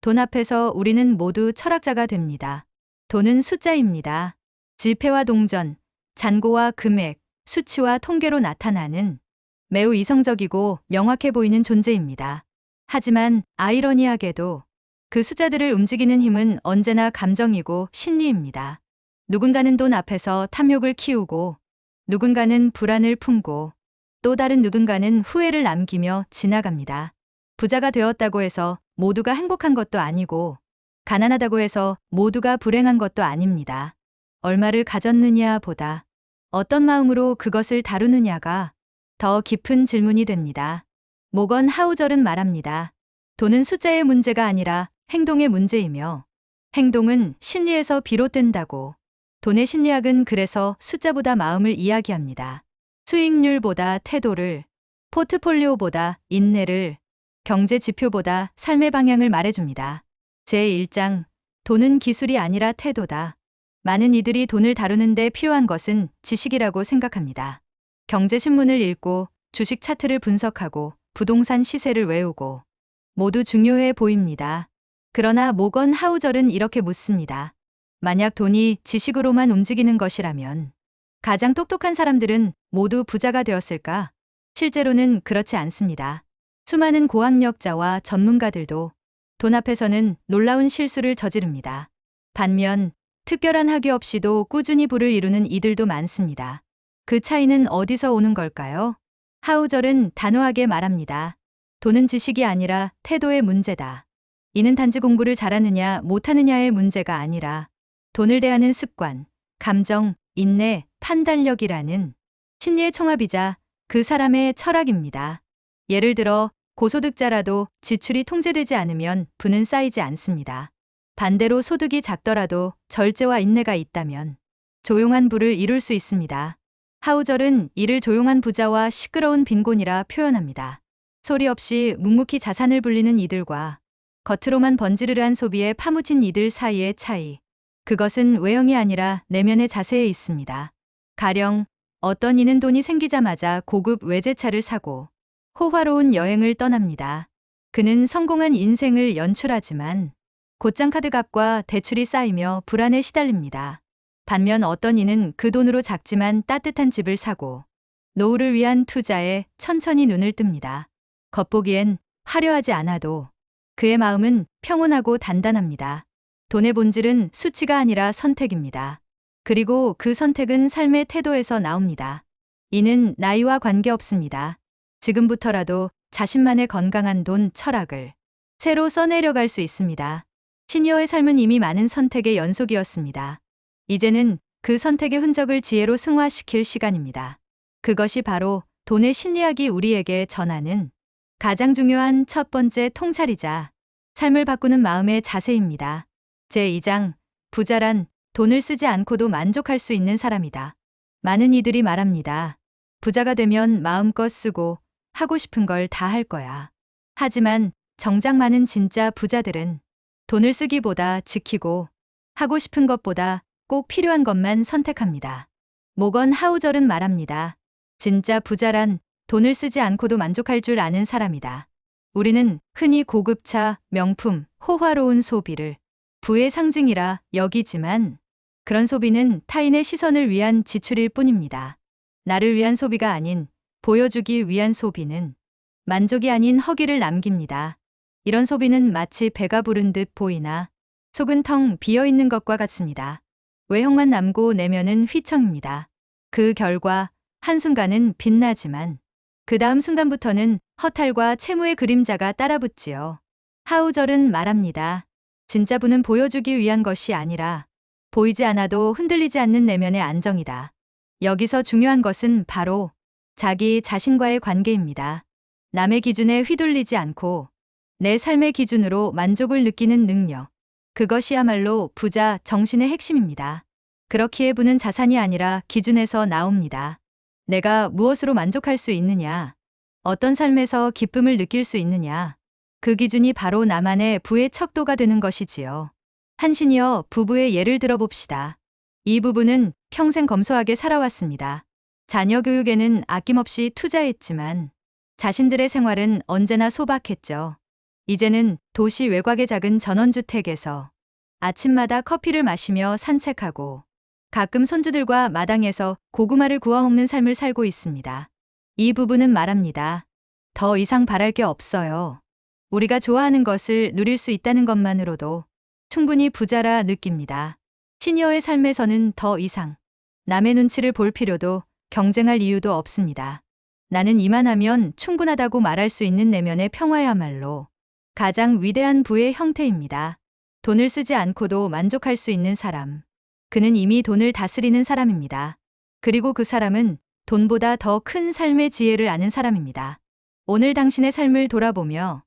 돈 앞에서 우리는 모두 철학자가 됩니다. 돈은 숫자입니다. 지폐와 동전, 잔고와 금액, 수치와 통계로 나타나는 매우 이성적이고 명확해 보이는 존재입니다. 하지만 아이러니하게도 그 숫자들을 움직이는 힘은 언제나 감정이고 심리입니다. 누군가는 돈 앞에서 탐욕을 키우고, 누군가는 불안을 품고, 또 다른 누군가는 후회를 남기며 지나갑니다. 부자가 되었다고 해서 모두가 행복한 것도 아니고, 가난하다고 해서 모두가 불행한 것도 아닙니다. 얼마를 가졌느냐 보다 어떤 마음으로 그것을 다루느냐가 더 깊은 질문이 됩니다. 모건 하우절은 말합니다. 돈은 숫자의 문제가 아니라 행동의 문제이며, 행동은 심리에서 비롯된다고. 돈의 심리학은 그래서 숫자보다 마음을 이야기합니다. 수익률보다 태도를, 포트폴리오보다 인내를, 경제 지표보다 삶의 방향을 말해줍니다. 제1장, 돈은 기술이 아니라 태도다. 많은 이들이 돈을 다루는데 필요한 것은 지식이라고 생각합니다. 경제신문을 읽고, 주식 차트를 분석하고, 부동산 시세를 외우고, 모두 중요해 보입니다. 그러나 모건 하우절은 이렇게 묻습니다. 만약 돈이 지식으로만 움직이는 것이라면 가장 똑똑한 사람들은 모두 부자가 되었을까? 실제로는 그렇지 않습니다. 수많은 고학력자와 전문가들도 돈 앞에서는 놀라운 실수를 저지릅니다. 반면 특별한 학위 없이도 꾸준히 부를 이루는 이들도 많습니다. 그 차이는 어디서 오는 걸까요? 하우절은 단호하게 말합니다. 돈은 지식이 아니라 태도의 문제다. 이는 단지 공부를 잘하느냐 못하느냐의 문제가 아니라 돈을 대하는 습관, 감정, 인내, 판단력이라는 심리의 총합이자 그 사람의 철학입니다. 예를 들어 고소득자라도 지출이 통제되지 않으면 부는 쌓이지 않습니다. 반대로 소득이 작더라도 절제와 인내가 있다면 조용한 부를 이룰 수 있습니다. 하우절은 이를 조용한 부자와 시끄러운 빈곤이라 표현합니다. 소리 없이 묵묵히 자산을 불리는 이들과 겉으로만 번지르르한 소비에 파묻힌 이들 사이의 차이. 그것은 외형이 아니라 내면의 자세에 있습니다. 가령 어떤 이는 돈이 생기자마자 고급 외제차를 사고 호화로운 여행을 떠납니다. 그는 성공한 인생을 연출하지만 곧장 카드값과 대출이 쌓이며 불안에 시달립니다. 반면 어떤 이는 그 돈으로 작지만 따뜻한 집을 사고 노후를 위한 투자에 천천히 눈을 뜹니다. 겉보기엔 화려하지 않아도 그의 마음은 평온하고 단단합니다. 돈의 본질은 수치가 아니라 선택입니다. 그리고 그 선택은 삶의 태도에서 나옵니다. 이는 나이와 관계없습니다. 지금부터라도 자신만의 건강한 돈 철학을 새로 써내려갈 수 있습니다. 시니어의 삶은 이미 많은 선택의 연속이었습니다. 이제는 그 선택의 흔적을 지혜로 승화시킬 시간입니다. 그것이 바로 돈의 심리학이 우리에게 전하는 가장 중요한 첫 번째 통찰이자 삶을 바꾸는 마음의 자세입니다. 제2장, 부자란 돈을 쓰지 않고도 만족할 수 있는 사람이다. 많은 이들이 말합니다. 부자가 되면 마음껏 쓰고 하고 싶은 걸 다 할 거야. 하지만 정작 많은 진짜 부자들은 돈을 쓰기보다 지키고 하고 싶은 것보다 꼭 필요한 것만 선택합니다. 모건 하우절은 말합니다. 진짜 부자란 돈을 쓰지 않고도 만족할 줄 아는 사람이다. 우리는 흔히 고급차, 명품, 호화로운 소비를 부의 상징이라 여기지만 그런 소비는 타인의 시선을 위한 지출일 뿐입니다. 나를 위한 소비가 아닌 보여주기 위한 소비는 만족이 아닌 허기를 남깁니다. 이런 소비는 마치 배가 부른 듯 보이나 속은 텅 비어있는 것과 같습니다. 외형만 남고 내면은 휘청입니다. 그 결과 한순간은 빛나지만 그 다음 순간부터는 허탈과 채무의 그림자가 따라붙지요. 하우절은 말합니다. 진짜 부는 보여주기 위한 것이 아니라 보이지 않아도 흔들리지 않는 내면의 안정이다. 여기서 중요한 것은 바로 자기 자신과의 관계입니다. 남의 기준에 휘둘리지 않고 내 삶의 기준으로 만족을 느끼는 능력. 그것이야말로 부자 정신의 핵심입니다. 그렇기에 부는 자산이 아니라 기준에서 나옵니다. 내가 무엇으로 만족할 수 있느냐? 어떤 삶에서 기쁨을 느낄 수 있느냐? 그 기준이 바로 나만의 부의 척도가 되는 것이지요. 한 시니어 부부의 예를 들어봅시다. 이 부부는 평생 검소하게 살아왔습니다. 자녀 교육에는 아낌없이 투자했지만 자신들의 생활은 언제나 소박했죠. 이제는 도시 외곽의 작은 전원주택에서 아침마다 커피를 마시며 산책하고 가끔 손주들과 마당에서 고구마를 구워 먹는 삶을 살고 있습니다. 이 부부는 말합니다. 더 이상 바랄 게 없어요. 우리가 좋아하는 것을 누릴 수 있다는 것만으로도 충분히 부자라 느낍니다. 시니어의 삶에서는 더 이상 남의 눈치를 볼 필요도 경쟁할 이유도 없습니다. 나는 이만하면 충분하다고 말할 수 있는 내면의 평화야말로 가장 위대한 부의 형태입니다. 돈을 쓰지 않고도 만족할 수 있는 사람. 그는 이미 돈을 다스리는 사람입니다. 그리고 그 사람은 돈보다 더 큰 삶의 지혜를 아는 사람입니다. 오늘 당신의 삶을 돌아보며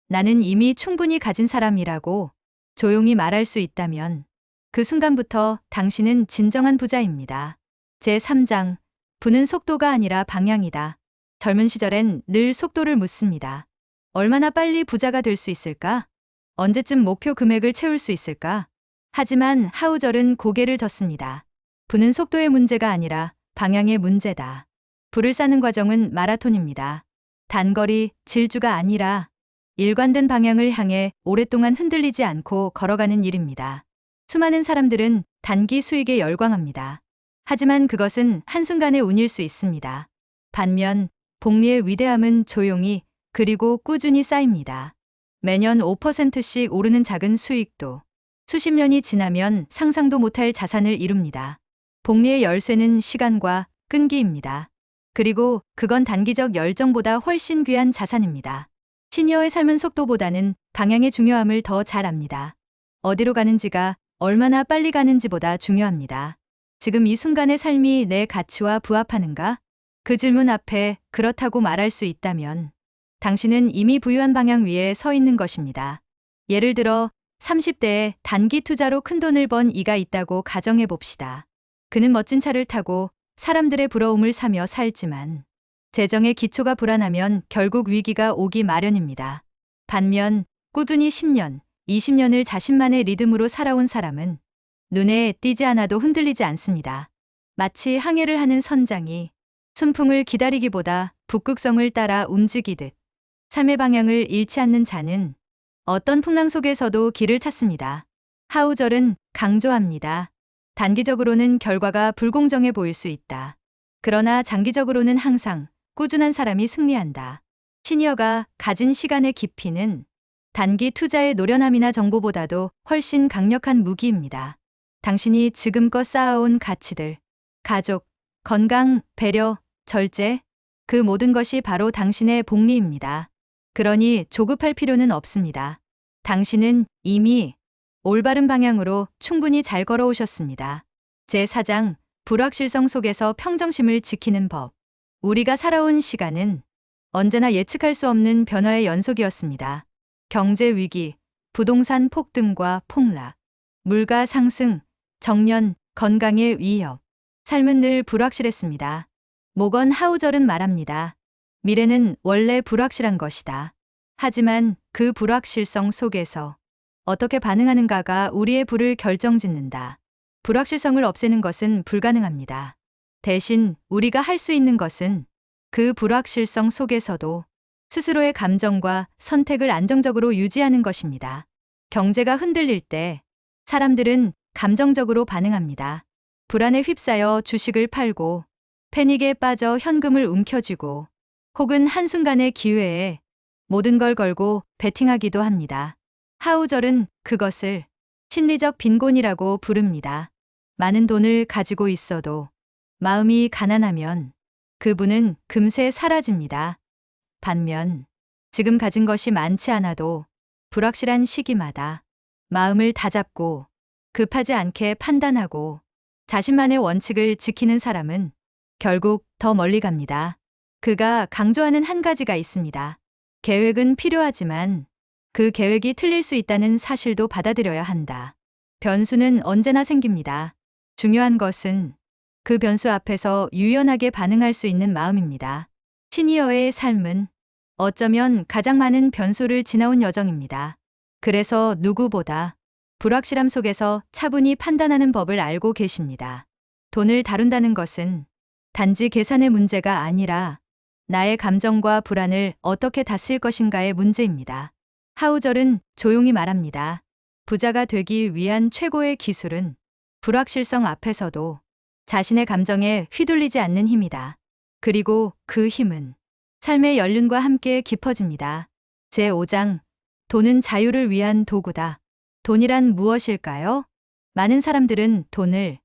나는 이미 충분히 가진 사람이라고 조용히 말할 수 있다면 그 순간부터 당신은 진정한 부자입니다. 제3장, 부는 속도가 아니라 방향이다. 젊은 시절엔 늘 속도를 묻습니다. 얼마나 빨리 부자가 될 수 있을까? 언제쯤 목표 금액을 채울 수 있을까? 하지만 하우절은 고개를 젓습니다. 부는 속도의 문제가 아니라 방향의 문제다. 부를 쌓는 과정은 마라톤입니다. 단거리, 질주가 아니라 일관된 방향을 향해 오랫동안 흔들리지 않고 걸어가는 일입니다. 수많은 사람들은 단기 수익에 열광합니다. 하지만 그것은 한순간의 운일 수 있습니다. 반면 복리의 위대함은 조용히 그리고 꾸준히 쌓입니다. 매년 5%씩 오르는 작은 수익도 수십 년이 지나면 상상도 못할 자산을 이룹니다. 복리의 열쇠는 시간과 끈기입니다. 그리고 그건 단기적 열정보다 훨씬 귀한 자산입니다. 시니어의 삶은 속도보다는 방향의 중요함을 더 잘 압니다. 어디로 가는지가 얼마나 빨리 가는지보다 중요합니다. 지금 이 순간의 삶이 내 가치와 부합하는가? 그 질문 앞에 그렇다고 말할 수 있다면 당신은 이미 부유한 방향 위에 서 있는 것입니다. 예를 들어 30대에 단기 투자로 큰돈을 번 이가 있다고 가정해 봅시다. 그는 멋진 차를 타고 사람들의 부러움을 사며 살지만 재정의 기초가 불안하면 결국 위기가 오기 마련입니다. 반면 꾸준히 10년, 20년을 자신만의 리듬으로 살아온 사람은 눈에 띄지 않아도 흔들리지 않습니다. 마치 항해를 하는 선장이 순풍을 기다리기보다 북극성을 따라 움직이듯 삶의 방향을 잃지 않는 자는 어떤 풍랑 속에서도 길을 찾습니다. 하우절은 강조합니다. 단기적으로는 결과가 불공정해 보일 수 있다. 그러나 장기적으로는 항상 꾸준한 사람이 승리한다. 시니어가 가진 시간의 깊이는 단기 투자의 노련함이나 정보보다도 훨씬 강력한 무기입니다. 당신이 지금껏 쌓아온 가치들, 가족, 건강, 배려, 절제, 그 모든 것이 바로 당신의 복리입니다. 그러니 조급할 필요는 없습니다. 당신은 이미 올바른 방향으로 충분히 잘 걸어오셨습니다. 제4장, 불확실성 속에서 평정심을 지키는 법. 우리가 살아온 시간은 언제나 예측할 수 없는 변화의 연속이었습니다. 경제 위기, 부동산 폭등과 폭락, 물가 상승, 정년, 건강의 위협. 삶은 늘 불확실했습니다. 모건 하우절은 말합니다. 미래는 원래 불확실한 것이다. 하지만 그 불확실성 속에서 어떻게 반응하는가가 우리의 부를 결정짓는다. 불확실성을 없애는 것은 불가능합니다. 대신 우리가 할 수 있는 것은 그 불확실성 속에서도 스스로의 감정과 선택을 안정적으로 유지하는 것입니다. 경제가 흔들릴 때 사람들은 감정적으로 반응합니다. 불안에 휩싸여 주식을 팔고 패닉에 빠져 현금을 움켜쥐고 혹은 한순간의 기회에 모든 걸 걸고 베팅하기도 합니다. 하우절은 그것을 심리적 빈곤이라고 부릅니다. 많은 돈을 가지고 있어도 마음이 가난하면 그분은 금세 사라집니다. 반면 지금 가진 것이 많지 않아도 불확실한 시기마다 마음을 다잡고 급하지 않게 판단하고 자신만의 원칙을 지키는 사람은 결국 더 멀리 갑니다. 그가 강조하는 한 가지가 있습니다. 계획은 필요하지만 그 계획이 틀릴 수 있다는 사실도 받아들여야 한다. 변수는 언제나 생깁니다. 중요한 것은 그 변수 앞에서 유연하게 반응할 수 있는 마음입니다. 시니어의 삶은 어쩌면 가장 많은 변수를 지나온 여정입니다. 그래서 누구보다 불확실함 속에서 차분히 판단하는 법을 알고 계십니다. 돈을 다룬다는 것은 단지 계산의 문제가 아니라 나의 감정과 불안을 어떻게 다스릴 것인가의 문제입니다. 하우절은 조용히 말합니다. 부자가 되기 위한 최고의 기술은 불확실성 앞에서도 자신의 감정에 휘둘리지 않는 힘이다. 그리고 그 힘은 삶의 연륜과 함께 깊어집니다. 제5장, 돈은 자유를 위한 도구다. 돈이란 무엇일까요? 많은 사람들은 돈을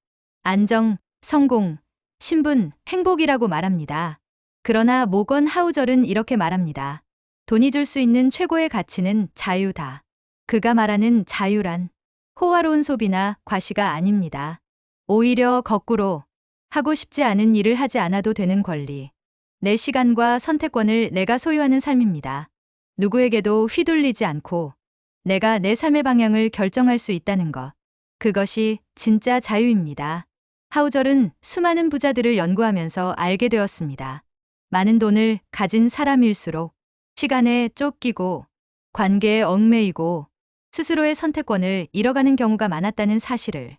안정, 성공, 신분, 행복이라고 말합니다. 그러나 모건 하우절은 이렇게 말합니다. 돈이 줄 수 있는 최고의 가치는 자유다. 그가 말하는 자유란 호화로운 소비나 과시가 아닙니다. 오히려 거꾸로 하고 싶지 않은 일을 하지 않아도 되는 권리. 내 시간과 선택권을 내가 소유하는 삶입니다. 누구에게도 휘둘리지 않고 내가 내 삶의 방향을 결정할 수 있다는 것. 그것이 진짜 자유입니다. 하우절은 수많은 부자들을 연구하면서 알게 되었습니다. 많은 돈을 가진 사람일수록 시간에 쫓기고 관계에 얽매이고 스스로의 선택권을 잃어가는 경우가 많았다는 사실을.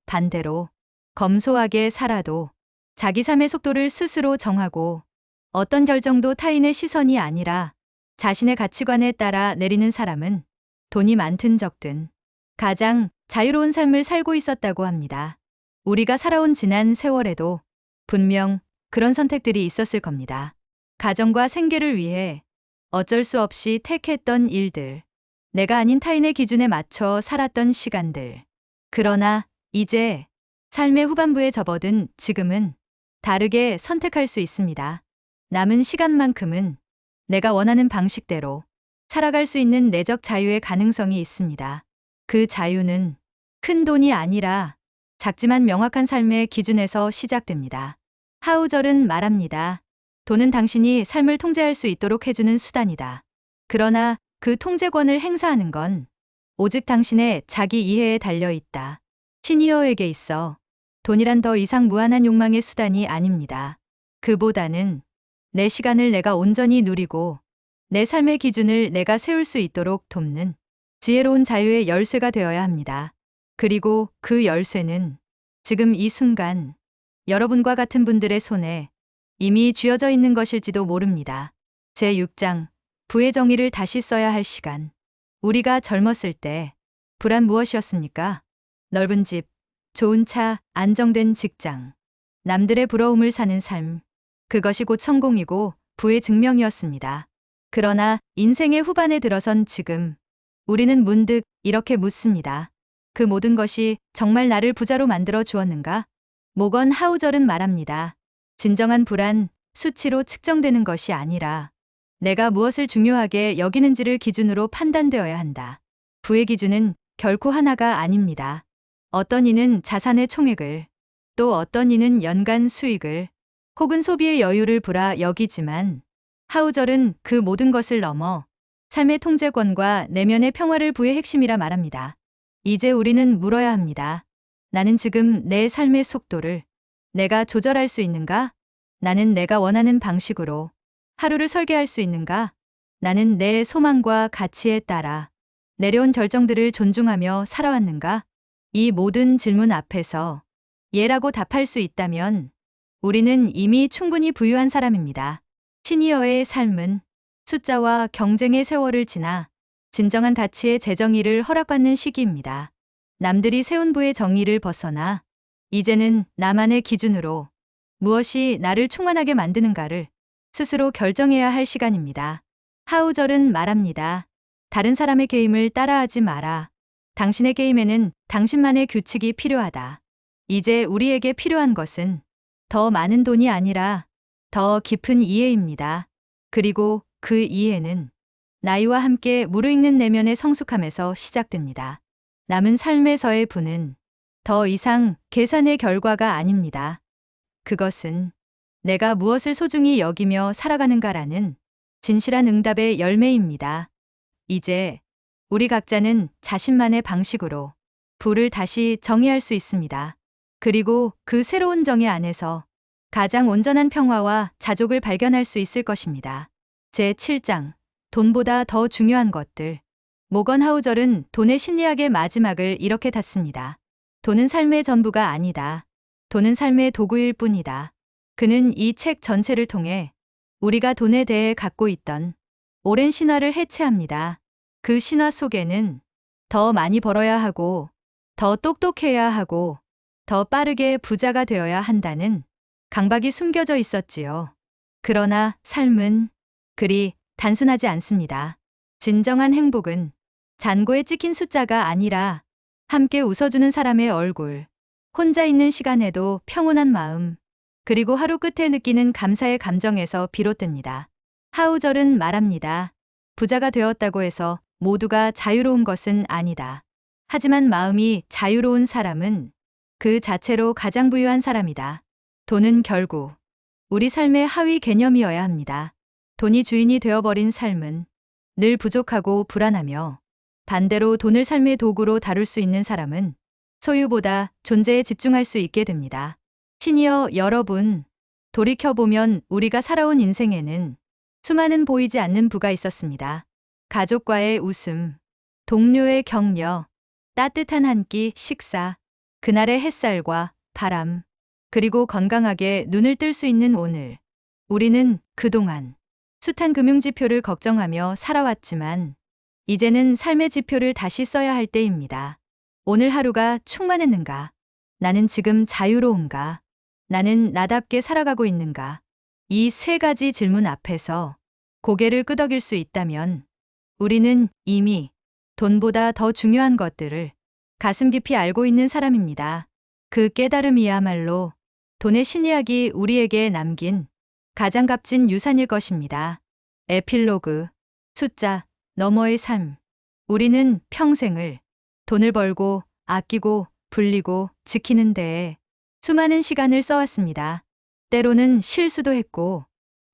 반대로 검소하게 살아도 자기 삶의 속도를 스스로 정하고 어떤 결정도 타인의 시선이 아니라 자신의 가치관에 따라 내리는 사람은 돈이 많든 적든 가장 자유로운 삶을 살고 있었다고 합니다. 우리가 살아온 지난 세월에도 분명 그런 선택들이 있었을 겁니다. 가정과 생계를 위해 어쩔 수 없이 택했던 일들, 내가 아닌 타인의 기준에 맞춰 살았던 시간들. 그러나 이제 삶의 후반부에 접어든 지금은 다르게 선택할 수 있습니다. 남은 시간만큼은 내가 원하는 방식대로 살아갈 수 있는 내적 자유의 가능성이 있습니다. 그 자유는 큰 돈이 아니라 작지만 명확한 삶의 기준에서 시작됩니다. 하우절은 말합니다. 돈은 당신이 삶을 통제할 수 있도록 해주는 수단이다. 그러나 그 통제권을 행사하는 건 오직 당신의 자기 이해에 달려 있다. 시니어에게 있어 돈이란 더 이상 무한한 욕망의 수단이 아닙니다. 그보다는 내 시간을 내가 온전히 누리고 내 삶의 기준을 내가 세울 수 있도록 돕는 지혜로운 자유의 열쇠가 되어야 합니다. 그리고 그 열쇠는 지금 이 순간 여러분과 같은 분들의 손에 이미 쥐어져 있는 것일지도 모릅니다. 제6장, 부의 정의를 다시 써야 할 시간. 우리가 젊었을 때 부란 무엇이었습니까? 넓은 집, 좋은 차, 안정된 직장, 남들의 부러움을 사는 삶. 그것이 곧 성공이고 부의 증명이었습니다. 그러나 인생의 후반에 들어선 지금 우리는 문득 이렇게 묻습니다. 그 모든 것이 정말 나를 부자로 만들어 주었는가? 모건 하우절은 말합니다. 진정한 부란 수치로 측정되는 것이 아니라 내가 무엇을 중요하게 여기는지를 기준으로 판단되어야 한다. 부의 기준은 결코 하나가 아닙니다. 어떤 이는 자산의 총액을, 또 어떤 이는 연간 수익을, 혹은 소비의 여유를 부라 여기지만 하우절은 그 모든 것을 넘어 삶의 통제권과 내면의 평화를 부의 핵심이라 말합니다. 이제 우리는 물어야 합니다. 나는 지금 내 삶의 속도를 내가 조절할 수 있는가? 나는 내가 원하는 방식으로 하루를 설계할 수 있는가? 나는 내 소망과 가치에 따라 내려온 결정들을 존중하며 살아왔는가? 이 모든 질문 앞에서 예라고 답할 수 있다면 우리는 이미 충분히 부유한 사람입니다. 시니어의 삶은 숫자와 경쟁의 세월을 지나 진정한 가치의 재정의를 허락받는 시기입니다. 남들이 세운 부의 정의를 벗어나 이제는 나만의 기준으로 무엇이 나를 충만하게 만드는가를 스스로 결정해야 할 시간입니다. 하우절은 말합니다. 다른 사람의 게임을 따라하지 마라. 당신의 게임에는 당신만의 규칙이 필요하다. 이제 우리에게 필요한 것은 더 많은 돈이 아니라 더 깊은 이해입니다. 그리고 그 이해는 나이와 함께 무르익는 내면의 성숙함에서 시작됩니다. 남은 삶에서의 부는 더 이상 계산의 결과가 아닙니다. 그것은 내가 무엇을 소중히 여기며 살아가는가라는 진실한 응답의 열매입니다. 이제 우리 각자는 자신만의 방식으로 부를 다시 정의할 수 있습니다. 그리고 그 새로운 정의 안에서 가장 온전한 평화와 자족을 발견할 수 있을 것입니다. 제7장, 돈보다 더 중요한 것들. 모건 하우절은 돈의 심리학의 마지막을 이렇게 닫습니다. 돈은 삶의 전부가 아니다. 돈은 삶의 도구일 뿐이다. 그는 이 책 전체를 통해 우리가 돈에 대해 갖고 있던 오랜 신화를 해체합니다. 그 신화 속에는 더 많이 벌어야 하고, 더 똑똑해야 하고, 더 빠르게 부자가 되어야 한다는 강박이 숨겨져 있었지요. 그러나 삶은 그리 단순하지 않습니다. 진정한 행복은 잔고에 찍힌 숫자가 아니라 함께 웃어주는 사람의 얼굴, 혼자 있는 시간에도 평온한 마음, 그리고 하루 끝에 느끼는 감사의 감정에서 비롯됩니다. 하우절은 말합니다. 부자가 되었다고 해서 모두가 자유로운 것은 아니다. 하지만 마음이 자유로운 사람은 그 자체로 가장 부유한 사람이다. 돈은 결국 우리 삶의 하위 개념이어야 합니다. 돈이 주인이 되어버린 삶은 늘 부족하고 불안하며, 반대로 돈을 삶의 도구로 다룰 수 있는 사람은 소유보다 존재에 집중할 수 있게 됩니다. 시니어 여러분, 돌이켜보면 우리가 살아온 인생에는 수많은 보이지 않는 부가 있었습니다. 가족과의 웃음, 동료의 격려, 따뜻한 한 끼 식사, 그날의 햇살과 바람, 그리고 건강하게 눈을 뜰 수 있는 오늘. 우리는 그동안 숱한 금융지표를 걱정하며 살아왔지만 이제는 삶의 지표를 다시 써야 할 때입니다. 오늘 하루가 충만했는가? 나는 지금 자유로운가? 나는 나답게 살아가고 있는가? 이 세 가지 질문 앞에서 고개를 끄덕일 수 있다면 우리는 이미 돈보다 더 중요한 것들을 가슴 깊이 알고 있는 사람입니다. 그 깨달음이야말로 돈의 심리학이 우리에게 남긴 가장 값진 유산일 것입니다. 에필로그, 숫자 너머의 삶. 우리는 평생을 돈을 벌고 아끼고 불리고 지키는 데에 수많은 시간을 써왔습니다. 때로는 실수도 했고,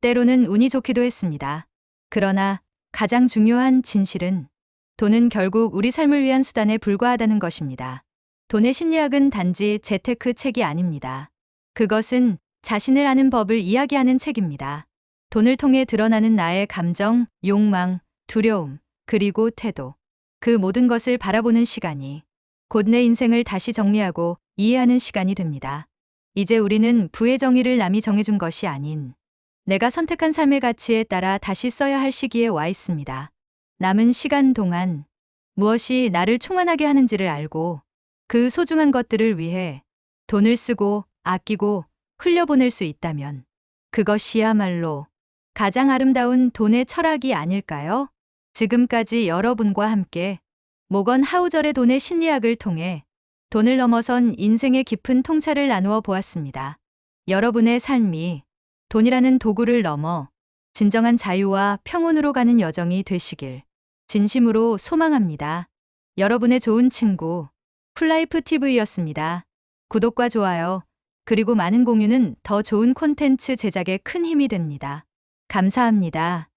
때로는 운이 좋기도 했습니다. 그러나 가장 중요한 진실은 돈은 결국 우리 삶을 위한 수단에 불과하다는 것입니다. 돈의 심리학은 단지 재테크 책이 아닙니다. 그것은 자신을 아는 법을 이야기하는 책입니다. 돈을 통해 드러나는 나의 감정, 욕망, 두려움, 그리고 태도. 그 모든 것을 바라보는 시간이 곧 내 인생을 다시 정리하고 이해하는 시간이 됩니다. 이제 우리는 부의 정의를 남이 정해준 것이 아닌 내가 선택한 삶의 가치에 따라 다시 써야 할 시기에 와 있습니다. 남은 시간 동안 무엇이 나를 충만하게 하는지를 알고 그 소중한 것들을 위해 돈을 쓰고 아끼고 흘려보낼 수 있다면 그것이야말로 가장 아름다운 돈의 철학이 아닐까요? 지금까지 여러분과 함께 모건 하우절의 돈의 심리학을 통해 돈을 넘어선 인생의 깊은 통찰을 나누어 보았습니다. 여러분의 삶이 돈이라는 도구를 넘어 진정한 자유와 평온으로 가는 여정이 되시길 진심으로 소망합니다. 여러분의 좋은 친구 풀라이프 TV였습니다. 구독과 좋아요, 그리고 많은 공유는 더 좋은 콘텐츠 제작에 큰 힘이 됩니다. 감사합니다.